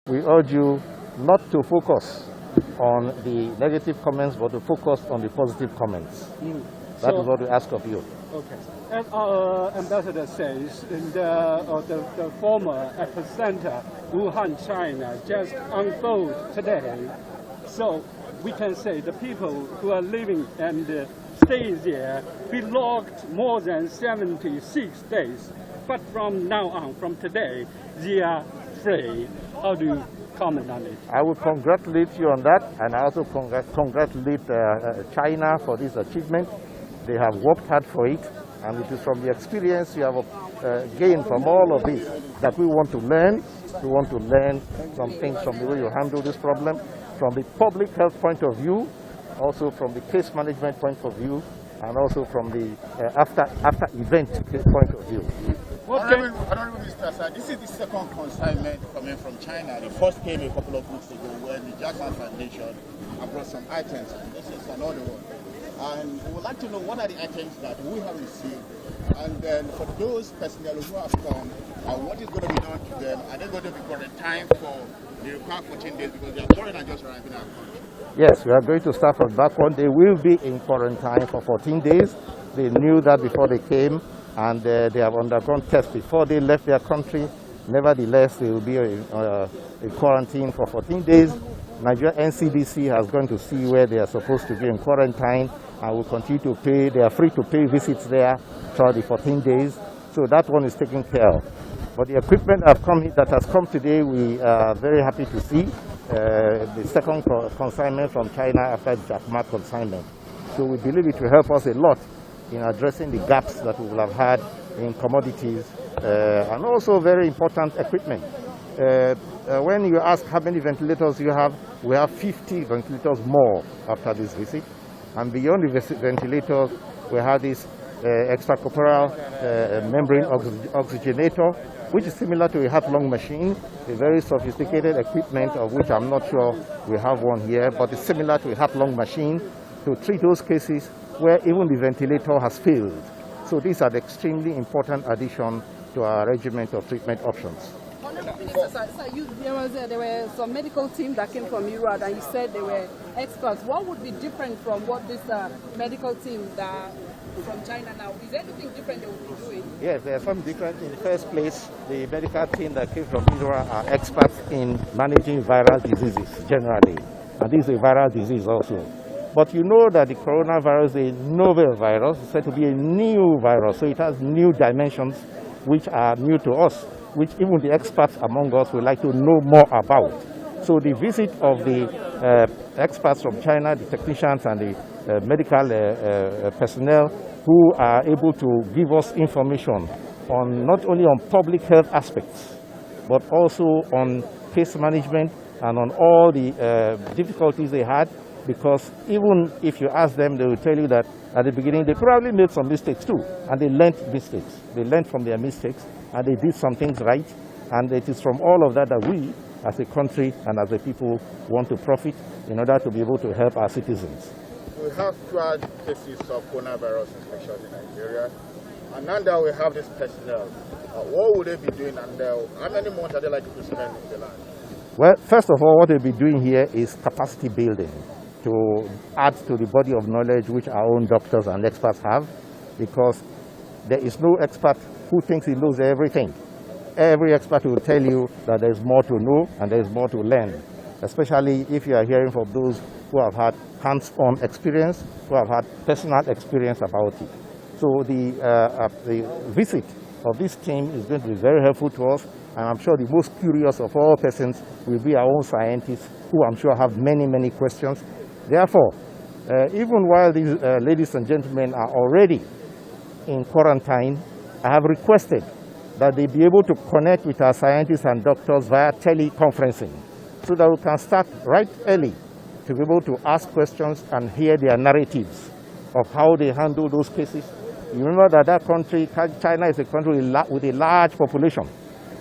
We urge you not to focus on the negative comments, but to focus on the positive comments. That is what we ask of you. Okay. As our ambassador says, in the former epicenter, Wuhan, China, just unfolded today. So we can say the people who are living and stay there be locked more than 76 days. But from now on, from today, they are free. How do you comment on it? I would congratulate you on that, and I also congratulate China for this achievement. They have worked hard for it, and it is from the experience you have gained from all of this that we want to learn. We want to learn some things from the way you handle this problem, from the public health point of view, also from the case management point of view, and also from the after event point of view. Honorable Mr. Sir, this is the second consignment coming from China. The first came a couple of weeks ago when the Jackson Foundation brought some items. This is another one. And we would like to know what are the items that we have received. And then for those personnel who have come, what is going to be done to them? Are they going to be quarantined for the required 14 days because they are foreign and just arriving at country? Yes, we are going to start from that one. They will be in quarantine for 14 days. They knew that before they came, and they have undergone tests before they left their country. Nevertheless, they will be in quarantine for 14 days. Nigeria NCDC has gone to see where they are supposed to be in quarantine, and will continue to pay. They are free to pay visits there throughout the 14 days. So that one is taken care of. But the equipment that has come today, we are very happy to see. The second consignment from China after the Jackma consignment. So we believe it will help us a lot in addressing the gaps that we will have had in commodities and also very important equipment. When you ask how many ventilators you have, we have 50 ventilators more after this visit. And beyond the ventilators, we have this extracorporeal membrane oxygenator, which is similar to a heart-lung machine, a very sophisticated equipment of which I'm not sure we have one here, but it's similar to a heart-lung machine to treat those cases where even the ventilator has failed. So these are the extremely important addition to our regiment of treatment options. Honorable Minister, there were some medical team that came from Europe, and you said they were experts. What would be different from what this medical team that from China now? Is there anything different they would be doing? Yes, there are some different. In the first place, the medical team that came from Israel are experts in managing viral diseases generally. And this is a viral disease also. But you know that the coronavirus is a novel virus. It's said to be a new virus, so it has new dimensions which are new to us, which even the experts among us would like to know more about. So the visit of the experts from China, the technicians and the medical personnel who are able to give us information on not only on public health aspects, but also on case management and on all the difficulties they had, because even if you ask them, they will tell you that at the beginning they probably made some mistakes too, and they learned mistakes. They learned from their mistakes, and they did some things right, and it is from all of that that we, as a country and as a people, want to profit in order to be able to help our citizens. We have 12 cases of coronavirus infection in Nigeria, and now that we have this personnel, what would they be doing, and how many months are they likely to spend in the land? Well, first of all, what they'll be doing here is capacity building, to add to the body of knowledge which our own doctors and experts have, because there is no expert who thinks he knows everything. Every expert will tell you that there is more to know and there is more to learn, especially if you are hearing from those who have had hands-on experience, who have had personal experience about it. So the visit of this team is going to be very helpful to us, and I'm sure the most curious of all persons will be our own scientists, who I'm sure have many, many questions. Therefore, even while these ladies and gentlemen are already in quarantine, I have requested that they be able to connect with our scientists and doctors via teleconferencing, so that we can start right early to be able to ask questions and hear their narratives of how they handle those cases. You remember that that country, China, is a country with a large population,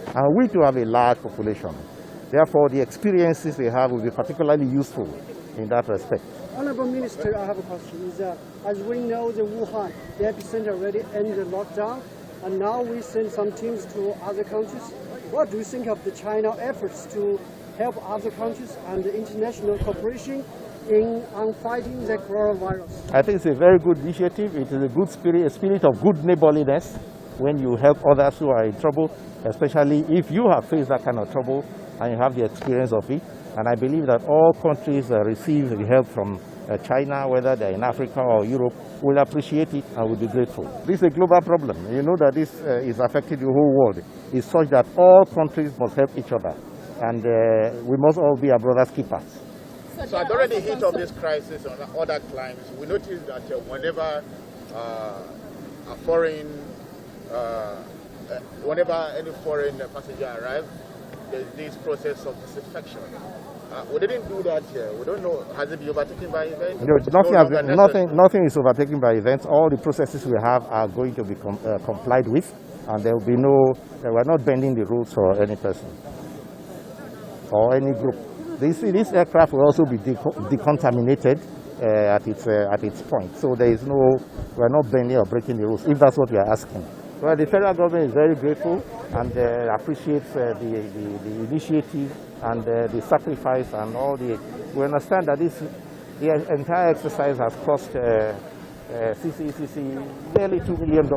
and we too have a large population. Therefore, the experiences they have will be particularly useful in that respect. Honorable Minister, I have a question. As we know, the Wuhan, the epicenter already ended the lockdown, and now we send some teams to other countries. What do you think of the China efforts to help other countries and the international cooperation on fighting the coronavirus? I think it's a very good initiative. It is a good spirit, a spirit of good neighborliness when you help others who are in trouble, especially if you have faced that kind of trouble and you have the experience of it. And I believe that all countries receive the help from China, whether they're in Africa or Europe, will appreciate it and will be grateful. This is a global problem. You know that this is affecting the whole world. It's such that all countries must help each other. And we must all be our brother's keepers. So at the heat of this crisis on other climes, we noticed that whenever any foreign passenger arrives, there's this process of disinfection. We didn't do that here. We don't know, has it been overtaken by events? Nothing is overtaken by events. All the processes we have are going to be complied with, and there will be we're not bending the rules for any person or any group. This aircraft will also be decontaminated at its point. So we're not bending or breaking the rules, if that's what we are asking. Well, the federal government is very grateful and appreciates the initiative and the sacrifice and all the. We understand that the entire exercise has cost CCCC nearly $2 million,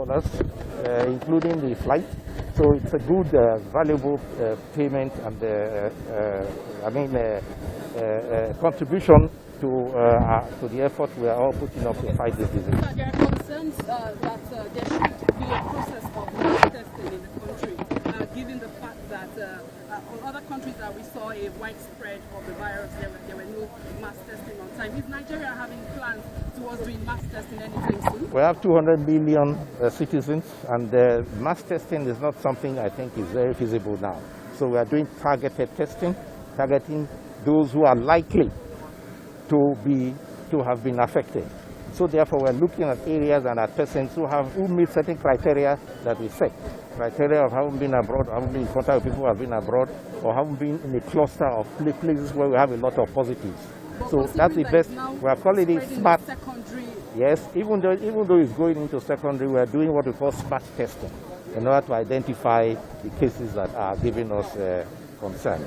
including the flight. So it's a good, valuable payment and contribution to the effort we are all putting up to fight this disease. There are concerns that there should be a process of mass testing in the country, given the fact that in other countries that we saw a widespread of the virus, there were no mass testing on time. Is Nigeria having plans towards doing mass testing anytime soon? We have 200 million citizens, and mass testing is not something I think is very feasible now. So we are doing targeted testing, targeting those who are likely to have been affected. So therefore, we're looking at areas and at persons who meet certain criteria that we set. Criteria of having been abroad, having been in contact with people who have been abroad, or having been in a cluster of places where we have a lot of positives. So that's the best. We are calling it smart. Yes, even though it's going into secondary, we are doing what we call smart testing in order to identify the cases that are giving us concern.